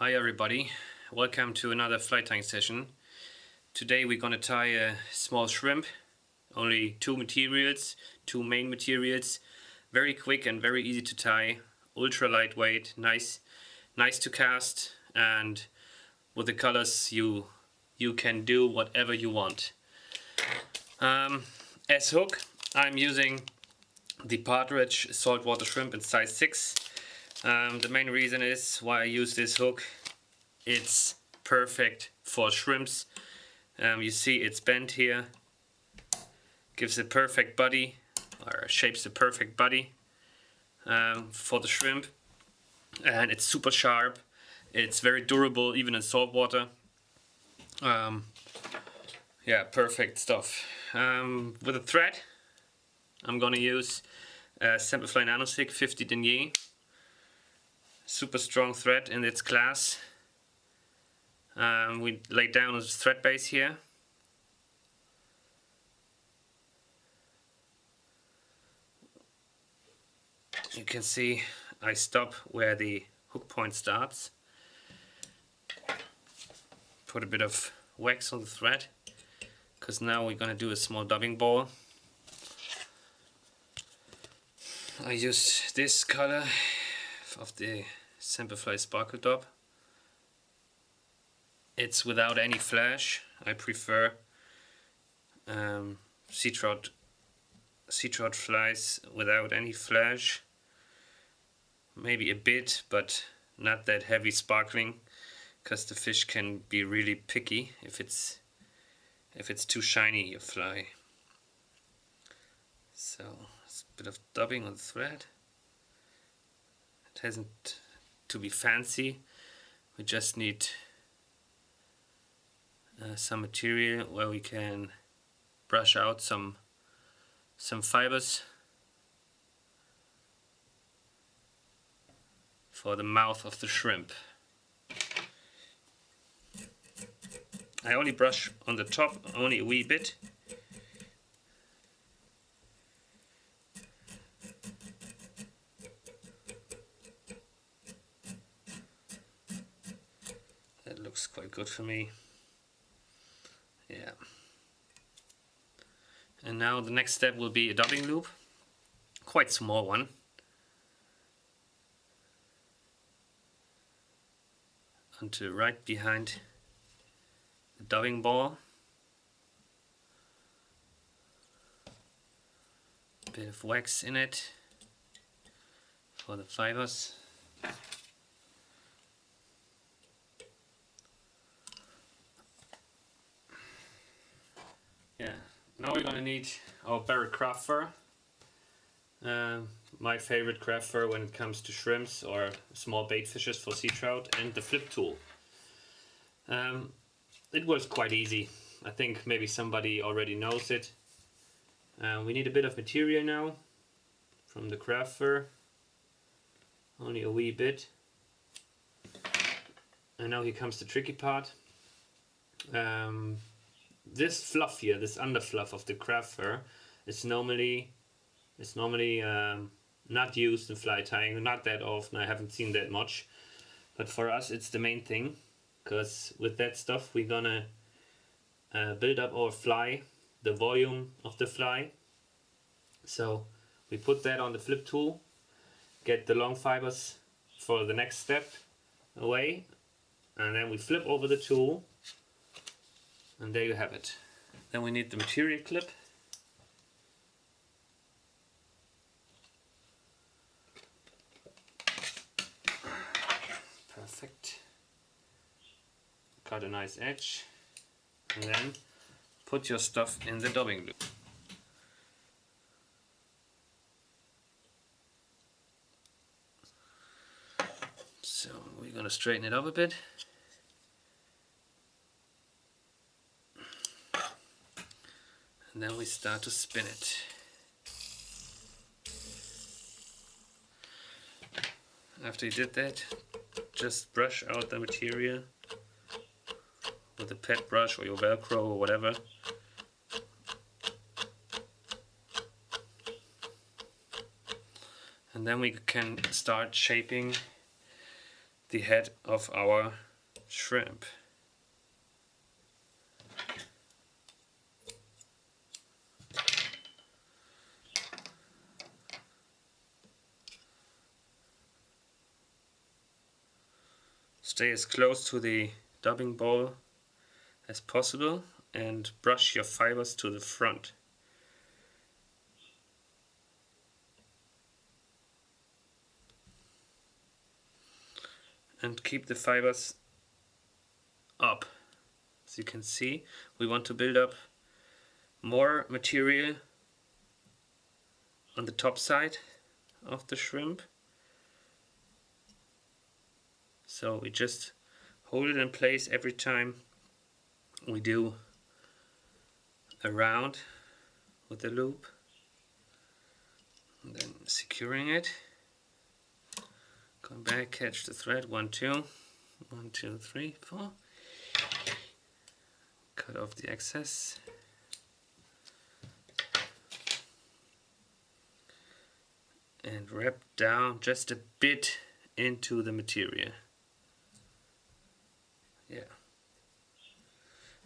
Hi everybody, welcome to another fly tying session. Today we're gonna tie a small shrimp. Only two main materials. Very quick and very easy to tie. Ultra lightweight, nice to cast, and with the colors you can do whatever you want. As hook I'm using the Partridge saltwater shrimp in size 6. The main reason is why I use this hook. It's perfect for shrimps. You see it's bent here, gives a perfect body, or shapes a perfect body for the shrimp, and it's super sharp. It's very durable even in salt water. Yeah, perfect stuff. With a thread I'm gonna use Semperfli Nanostick 50 denier. Super strong thread in its class. We laid down a thread base here. You can see I stop where the hook point starts. Put a bit of wax on the thread, because now we're gonna do a small dubbing ball. I use this color of the Semperfli Sparkle Dub. It's without any flash. I prefer Seatrout flies without any flash. Maybe a bit, but not that heavy sparkling, because the fish can be really picky if it's too shiny, your fly. So it's a bit of dubbing on the thread. It hasn't to be fancy. We just need some material where we can brush out some fibers for the mouth of the shrimp. I only brush on the top, only a wee bit. That looks quite good for me. Yeah. And now the next step will be a dubbing loop. Quite small one. Onto right behind the dubbing ball. A bit of wax in it for the fibers. Yeah, now we're gonna need our barrel craft fur. My favorite craft fur when it comes to shrimps or small bait fishes for sea trout, and the flip tool. It was quite easy. I think maybe somebody already knows it. We need a bit of material now from the craft fur. Only a wee bit. And now here comes the tricky part. This fluff here, this underfluff of the craft fur, is normally not used in fly tying, not that often. I haven't seen that much, but for us it's the main thing, because with that stuff we're gonna build up our fly, the volume of the fly. So we put that on the flip tool, get the long fibers for the next step away, and then we flip over the tool, and there you have it. Then we need the material clip. Perfect. Cut a nice edge, and then put your stuff in the dubbing loop. So we're gonna straighten it up a bit. And then we start to spin it. After you did that, just brush out the material with a pet brush or your Velcro or whatever. And then we can start shaping the head of our shrimp. Stay as close to the dubbing bowl as possible and brush your fibers to the front. And keep the fibers up. As you can see, we want to build up more material on the top side of the shrimp. So we just hold it in place every time we do a round with the loop, and then securing it. Come back, catch the thread, 1, 2, 1, 2, 3, 4. Cut off the excess. And wrap down just a bit into the material. Yeah.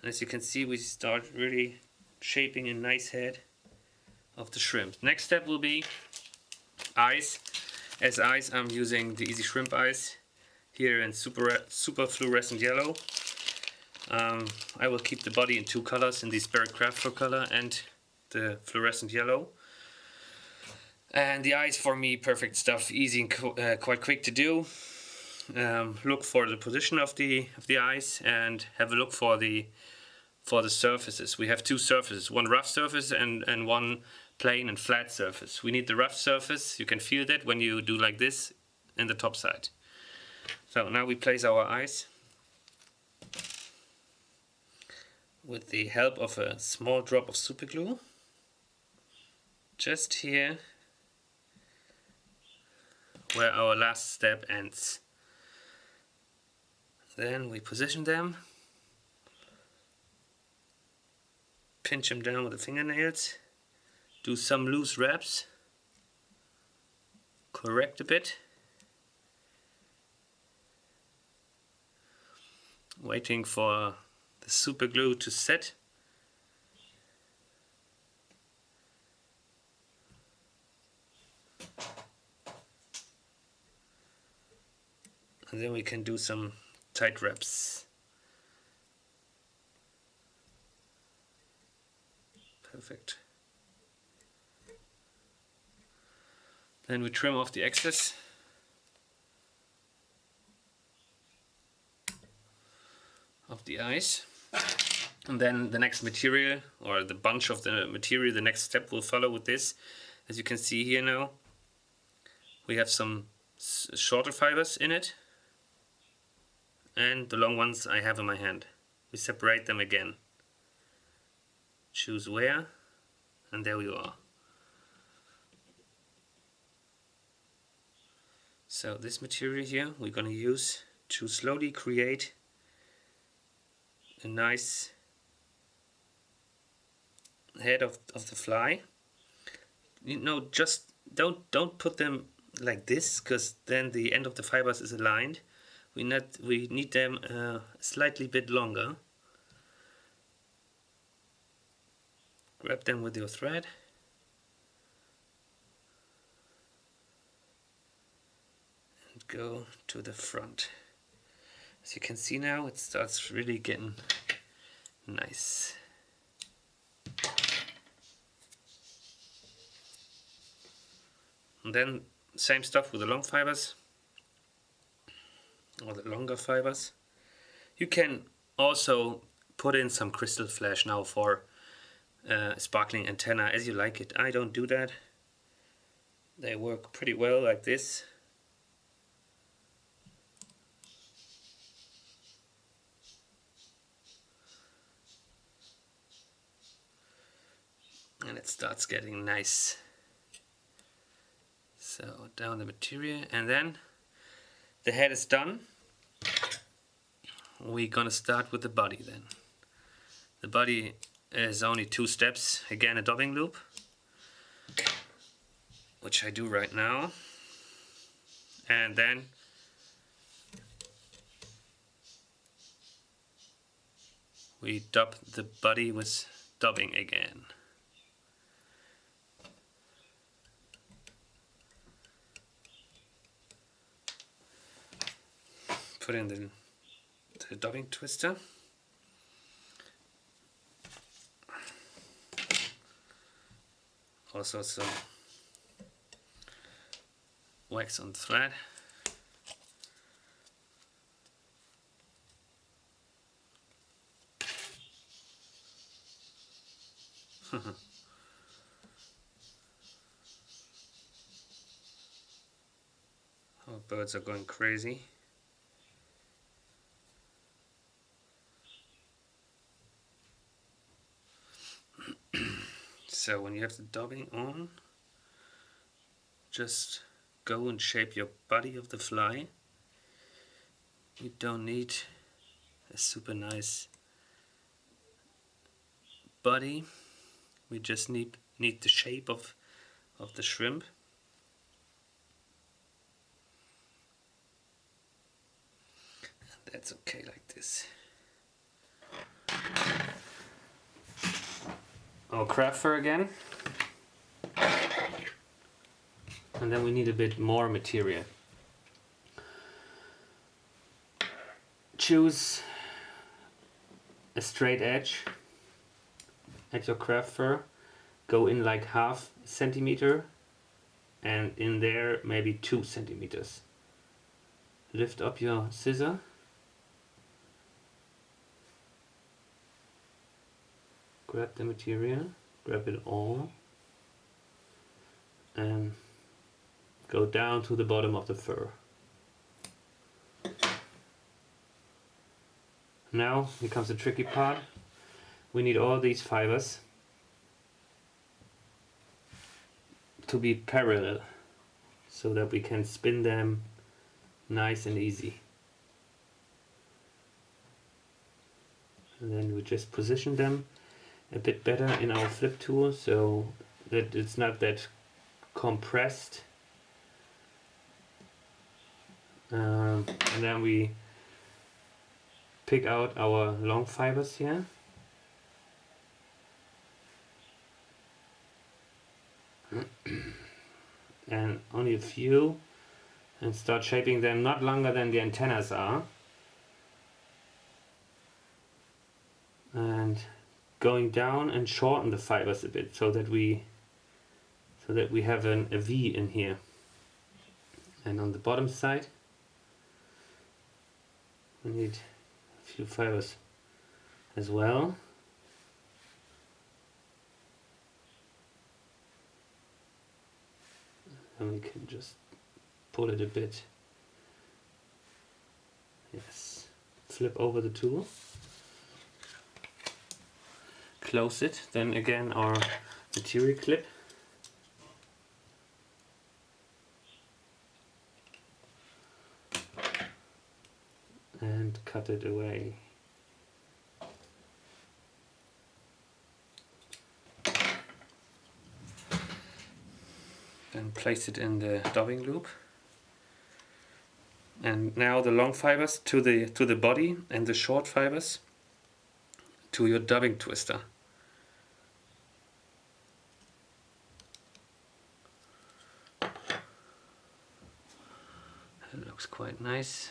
And as you can see, we start really shaping a nice head of the shrimp. Next step will be eyes. As eyes, I'm using the Easy Shrimp eyes here in super fluorescent yellow. I will keep the body in 2 colors, in the Spirit Craft Fur color and the fluorescent yellow. And the eyes, for me, perfect stuff, easy and quite quick to do. Look for the position of the eyes and have a look for the surfaces. We have 2 surfaces, one rough surface and one plain and flat surface. We need the rough surface. You can feel that when you do like this in the top side. So now we place our eyes with the help of a small drop of super glue just here where our last step ends. Then we position them, pinch them down with the fingernails, do some loose wraps, correct a bit, waiting for the super glue to set. And then we can do some tight wraps. Perfect. Then we trim off the excess. Of the eyes. And then the next material, or the bunch of the material, the next step will follow with this. As you can see here now, we have some shorter fibers in it. And the long ones I have in my hand. We separate them again. Choose where, and there we are. So this material here we're going to use to slowly create a nice head of the fly. You know, just don't put them like this, because then the end of the fibers is aligned. We need them slightly bit longer. Grab them with your thread. And go to the front. As you can see now, it starts really getting nice. And then same stuff with the long fibers. Or the longer fibers. You can also put in some crystal flash now for sparkling antenna, as you like it. I don't do that. They work pretty well like this. And it starts getting nice. So down the material, and then the head is done. We're gonna start with the body then. The body is only 2 steps. Again, a dubbing loop, which I do right now. And then we dub the body with dubbing again. Put in the dubbing twister. Also some wax on thread. Our birds are going crazy. So when you have the dubbing on, just go and shape your body of the fly. You don't need a super nice body. We just need the shape of the shrimp. And that's okay like this. Our crab fur again. And then we need a bit more material. Choose a straight edge at your crab fur. Go in like ½ centimeter, and in there maybe 2 centimeters. Lift up your scissor. Grab the material, grab it all, and go down to the bottom of the fur. Now here comes the tricky part. We need all these fibers to be parallel so that we can spin them nice and easy. And then we just position them a bit better in our flip tool so that it's not that compressed. And then we pick out our long fibers here. And only a few, and start shaping them not longer than the antennas are. And going down and shorten the fibers a bit so that we have a V in here. And on the bottom side we need a few fibers as well. And we can just pull it a bit. Yes. Flip over the tool. Close it. Then again our material clip. And cut it away. Then place it in the dubbing loop. And now the long fibers to the body and the short fibers to your dubbing twister. It looks quite nice.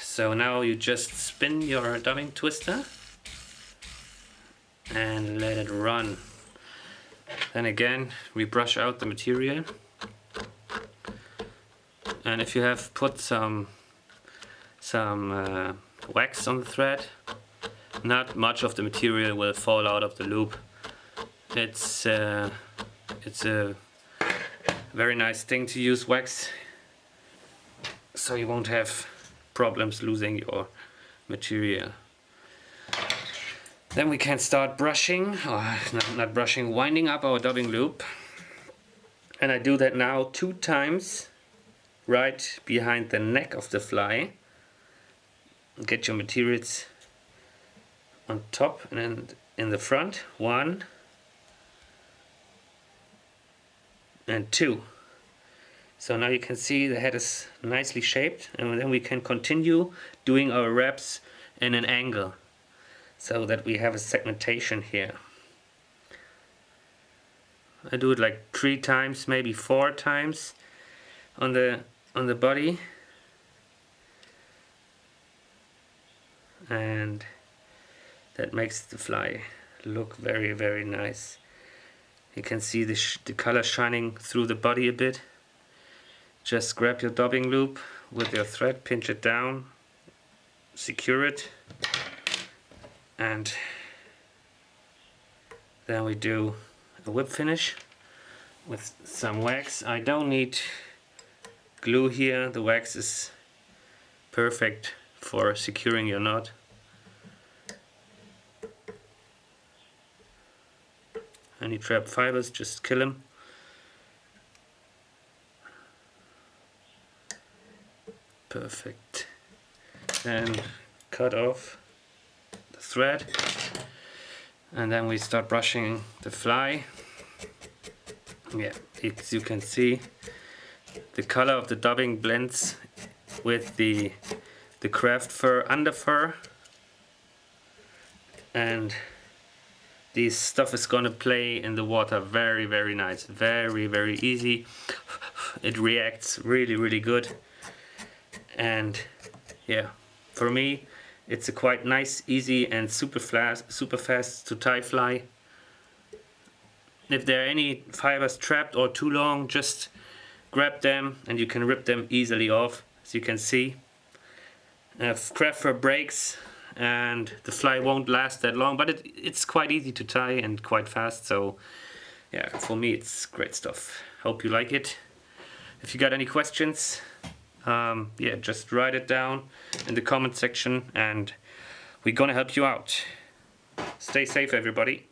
So now you just spin your dubbing twister and let it run. Then again we brush out the material, and if you have put some wax on the thread, not much of the material will fall out of the loop. It's a very nice thing to use wax, so you won't have problems losing your material. Then we can start brushing, or not brushing, winding up our dubbing loop. And I do that now 2 times right behind the neck of the fly. Get your materials on top and then in the front. 1 and 2. So now you can see the head is nicely shaped, and then we can continue doing our wraps in an angle so that we have a segmentation here. I do it like 3 times, maybe 4 times on the body, and that makes the fly look very, very nice. You can see the color shining through the body a bit. Just grab your dobbing loop with your thread, pinch it down, secure it, and then we do a whip finish with some wax. I don't need glue here, the wax is perfect for securing your knot. Any trapped fibers, just kill them. Perfect. Then cut off the thread, and then we start brushing the fly. Yeah, as you can see, the color of the dubbing blends with the craft fur under fur, and this stuff is gonna play in the water very, very nice, very, very easy. It reacts really, really good. And yeah, for me it's a quite nice, easy and super fast to tie fly. If there are any fibers trapped or too long, just grab them and you can rip them easily off. As you can see, craft fur breaks and the fly won't last that long, but it's quite easy to tie and quite fast. So yeah, for me it's great stuff. Hope you like it. If you got any questions, yeah, just write it down in the comment section and we're gonna help you out. Stay safe, everybody.